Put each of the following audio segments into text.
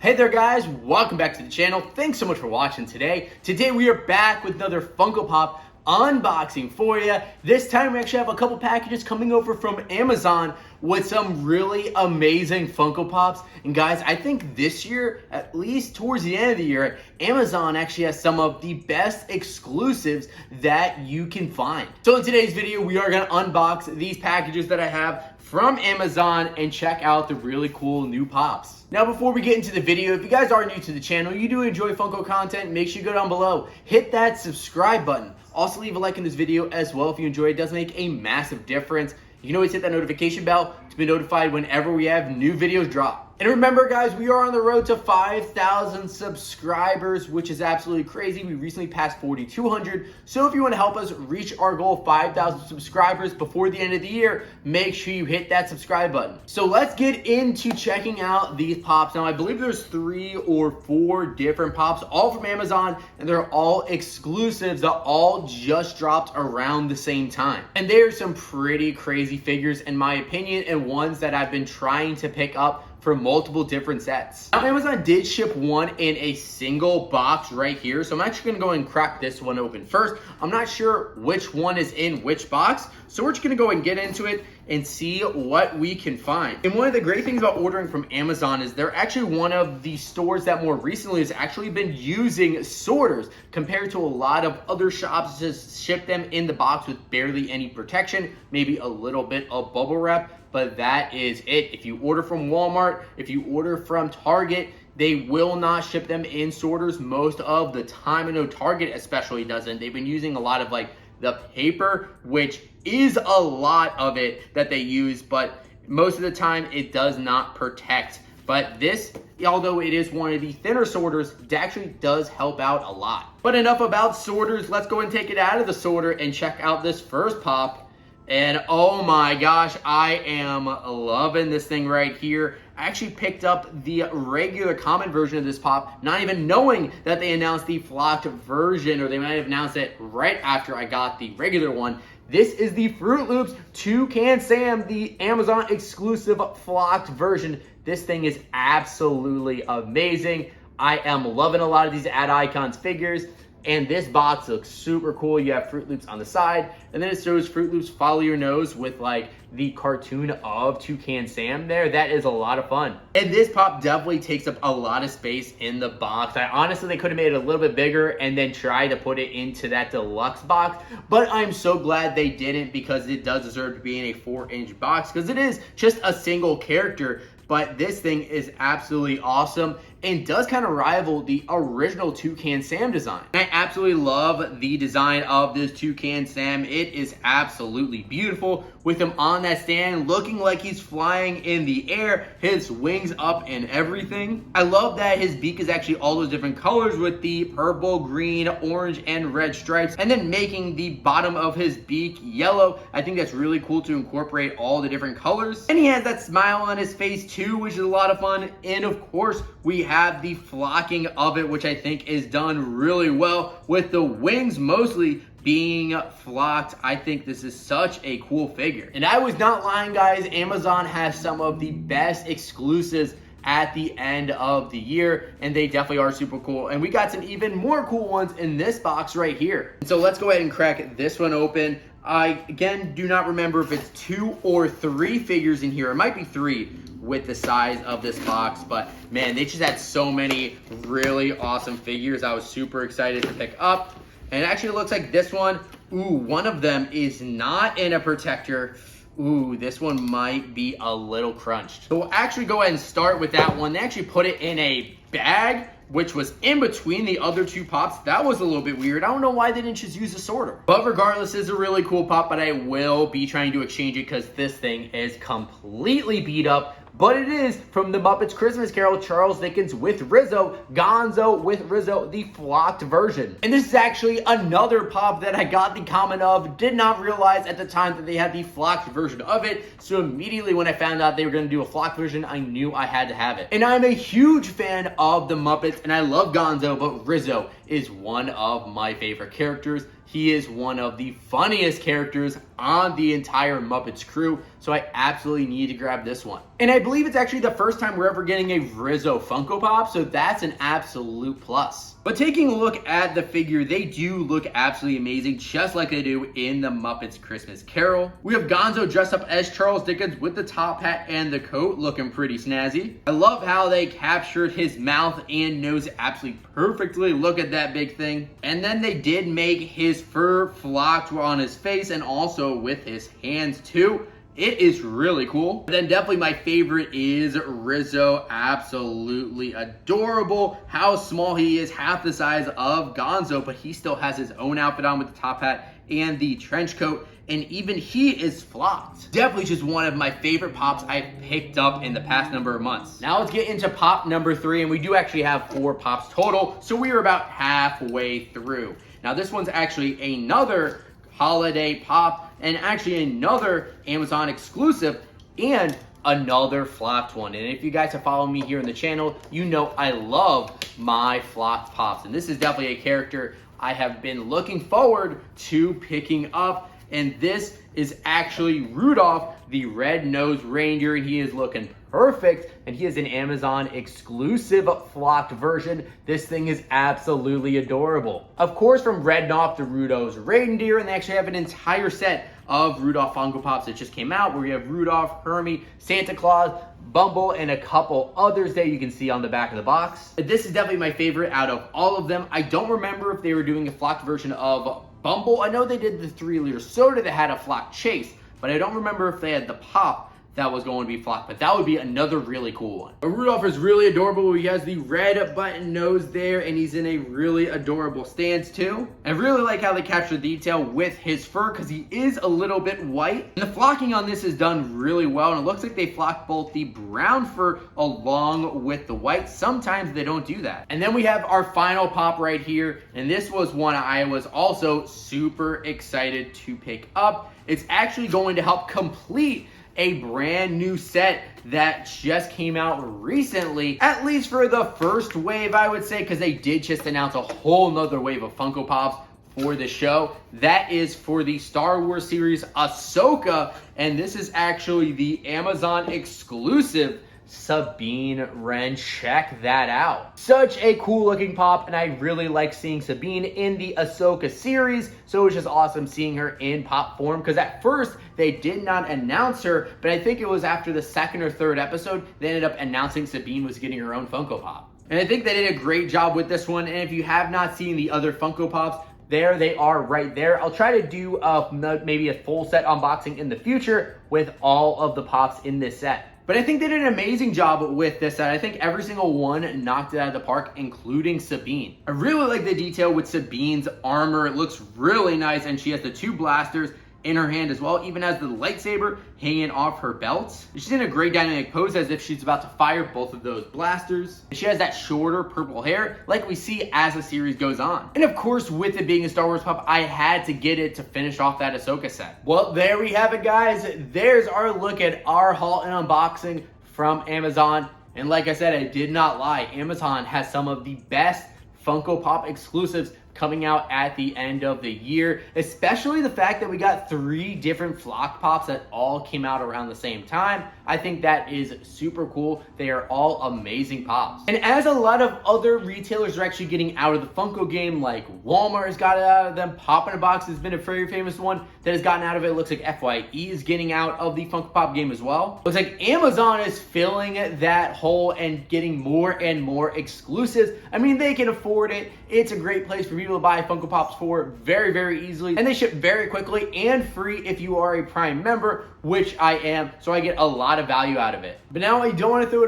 Hey there guys, welcome back to the channel. Thanks so much for watching today. Today we are back with another Funko Pop unboxing for you. This time we actually have a couple packages coming over from Amazon with some really amazing Funko Pops. And guys, I think this year, at least towards the end of the year, Amazon actually has some of the best exclusives that you can find. So in today's video, we are gonna unbox these packages that I have from Amazon and check out the really cool new pops. Now before we get into the video, if you guys are new to the channel, you do enjoy Funko content, make sure you go down below, hit that subscribe button. Also leave a like in this video as well if you enjoy it. It does make a massive difference. You can always hit that notification bell to be notified whenever we have new videos drop. And remember guys, we are on the road to 5,000 subscribers, which is absolutely crazy. We recently passed 4,200. So if you want to help us reach our goal of 5,000 subscribers before the end of the year, make sure you hit that subscribe button. So let's get into checking out these pops. Now I believe there's 3 or 4 different pops, all from Amazon, and they're all exclusives that all just dropped around the same time. And they are some pretty crazy figures in my opinion, and ones that I've been trying to pick up for multiple different sets. Now Amazon did ship one in a single box right here, so I'm actually gonna go and crack this one open first. I'm not sure which one is in which box, so we're just gonna go and get into it and see what we can find. And one of the great things about ordering from Amazon is they're actually one of the stores that more recently has actually been using sorters compared to a lot of other shops just ship them in the box with barely any protection, maybe a little bit of bubble wrap, but that is it. If you order from Walmart, if you order from Target, they will not ship them in sorters most of the time. I know Target especially doesn't. They've been using a lot of like the paper, which is a lot of it that they use, but most of the time it does not protect. But this, although it is one of the thinner sorters, it actually does help out a lot. But enough about sorters, let's go and take it out of the sorter and check out this first pop. And oh my gosh, I am loving this thing right here. I actually picked up the regular common version of this pop, not even knowing that they announced the flocked version, or they might have announced it right after I got the regular one. This is the Fruit Loops Toucan Sam, the Amazon exclusive flocked version. This thing is absolutely amazing. I am loving a lot of these Ad Icons figures. And this box looks super cool. You have Fruit Loops on the side, and then it shows Fruit Loops Follow Your Nose with like the cartoon of Toucan Sam there. That is a lot of fun. And this pop definitely takes up a lot of space in the box. I honestly, they could have made it a little bit bigger and then try to put it into that deluxe box, but I'm so glad they didn't, because it does deserve to be in a 4-inch box, because it is just a single character. But this thing is absolutely awesome and does kind of rival the original Toucan Sam design. I absolutely love the design of this Toucan Sam. It is absolutely beautiful with him on that stand looking like he's flying in the air, his wings up and everything. I love that his beak is actually all those different colors with the purple, green, orange, and red stripes, and then making the bottom of his beak yellow. I think that's really cool to incorporate all the different colors. And he has that smile on his face too, which is a lot of fun. And of course, we have the flocking of it, which I think is done really well with the wings mostly being flocked. I think this is such a cool figure. And I was not lying, guys. Amazon has some of the best exclusives at the end of the year, and they definitely are super cool. And we got some even more cool ones in this box right here. And so let's go ahead and crack this one open. I, again, do not remember if it's 2 or 3 figures in here. It might be 3 with the size of this box, but man, they just had so many really awesome figures. I was super excited to pick up. And it actually looks like this one, ooh, one of them is not in a protector. Ooh, this one might be a little crunched. So we'll actually go ahead and start with that one. They actually put it in a bag, which was in between the other 2 pops. That was a little bit weird. I don't know why they didn't just use a sorter. But regardless, it's a really cool pop, but I will be trying to exchange it because this thing is completely beat up. But it is from the Muppets Christmas Carol, Charles Dickens with Rizzo, Gonzo with Rizzo, the flocked version. And this is actually another pop that I got the comment of, did not realize at the time that they had the flocked version of it. So immediately when I found out they were gonna do a flocked version, I knew I had to have it. And I'm a huge fan of the Muppets, and I love Gonzo, but Rizzo is one of my favorite characters. he is one of the funniest characters on the entire Muppets crew, so I absolutely need to grab this one. And I believe it's actually the first time we're ever getting a Rizzo Funko Pop, so that's an absolute plus. But taking a look at the figure, they do look absolutely amazing, just like they do in the Muppets Christmas Carol. We have Gonzo dressed up as Charles Dickens with the top hat and the coat, looking pretty snazzy. I love how they captured his mouth and nose absolutely perfectly. Look at that big thing. And then they did make his fur flocked on his face and also with his hands too. It is really cool. Then definitely my favorite is Rizzo. Absolutely adorable. How small he is, half the size of Gonzo, but he still has his own outfit on with the top hat and the trench coat, and even he is flocked. Definitely just one of my favorite pops I've picked up in the past number of months. Now let's get into pop number 3, and we do actually have 4 pops total, so we are about halfway through. Now this one's actually another holiday pop, and actually another Amazon exclusive, and another flocked one. And if you guys have followed me here on the channel, you know I love my flocked pops. And this is definitely a character I have been looking forward to picking up. And this is actually Rudolph, the red-nosed reindeer, and he is looking perfect, and he is an Amazon exclusive flocked version. This thing is absolutely adorable. Of course, from Rudolph to Rudolph's reindeer, and they actually have an entire set of Rudolph Funko Pops that just came out, where we have Rudolph, Hermie, Santa Claus, Bumble, and a couple others that you can see on the back of the box. This is definitely my favorite out of all of them. I don't remember if they were doing a flocked version of Bumble. I know they did the 3-liter soda that had a flocked chase, but I don't remember if they had the pop that was going to be flocked, but that would be another really cool one. Rudolph is really adorable. He has the red button nose there, and he's in a really adorable stance too. I really like how they capture the detail with his fur, because he is a little bit white. And the flocking on this is done really well, and it looks like they flocked both the brown fur along with the white. Sometimes they don't do that. And then we have our final pop right here, and this was one I was also super excited to pick up. It's actually going to help complete a brand new set that just came out recently, at least for the first wave, I would say, because they did just announce a whole nother wave of Funko Pops for the show. That is for the Star Wars series Ahsoka, and this is actually the Amazon exclusive Sabine Wren. Check that out. Such a cool looking pop, and I really like seeing Sabine in the Ahsoka series, so it was just awesome seeing her in pop form, because at first they did not announce her, but I think it was after the 2nd or 3rd episode they ended up announcing Sabine was getting her own Funko Pop. And I think they did a great job with this one, and if you have not seen the other Funko Pops, there they are right there. I'll try to do maybe a full set unboxing in the future with all of the pops in this set. But I think they did an amazing job with this set. I think every single one knocked it out of the park, including Sabine. I really like the detail with Sabine's armor. It looks really nice, and she has the 2 blasters in her hand as well, even has the lightsaber hanging off her belt. She's in a great dynamic pose as if she's about to fire both of those blasters. And she has that shorter purple hair like we see as the series goes on. And of course, with it being a Star Wars pop, I had to get it to finish off that Ahsoka set. Well, there we have it, guys. There's our look at our haul and unboxing from Amazon. And like I said, I did not lie. Amazon has some of the best Funko Pop exclusives coming out at the end of the year, especially the fact that we got 3 different flock pops that all came out around the same time. I think that is super cool. They are all amazing pops. And as a lot of other retailers are actually getting out of the Funko game, like Walmart has got out of them, Pop in a Box has been a very famous one that has gotten out of it. It looks like FYE is getting out of the Funko Pop game as well. Looks like Amazon is filling that hole and getting more and more exclusives. I mean, they can afford it. It's a great place for people to buy Funko Pops for very, very easily, and they ship very quickly and free if you are a Prime member, which I am, so I get a lot of value out of it. But now I do want to throw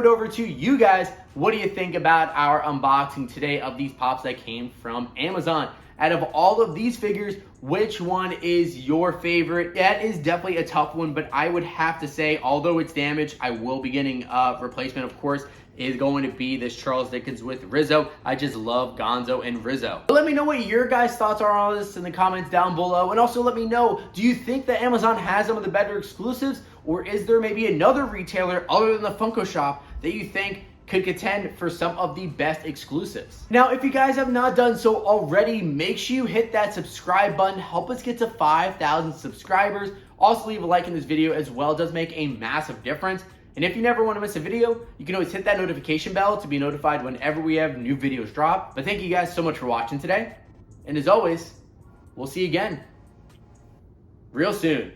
it over to you guys. What do you think about our unboxing today of these pops that came from Amazon? Out of all of these figures, which one is your favorite? That is definitely a tough one, but I would have to say, although it's damaged, I will be getting a replacement, of course, is going to be this Charles Dickens with Rizzo. I just love Gonzo and Rizzo. But let me know what your guys' thoughts are on this in the comments down below. And also let me know, do you think that Amazon has some of the better exclusives? Or is there maybe another retailer other than the Funko shop that you think could contend for some of the best exclusives. Now, if you guys have not done so already, make sure you hit that subscribe button. Help us get to 5,000 subscribers. Also, leave a like in this video as well. It does make a massive difference. And if you never want to miss a video, you can always hit that notification bell to be notified whenever we have new videos drop. But thank you guys so much for watching today. And as always, we'll see you again real soon.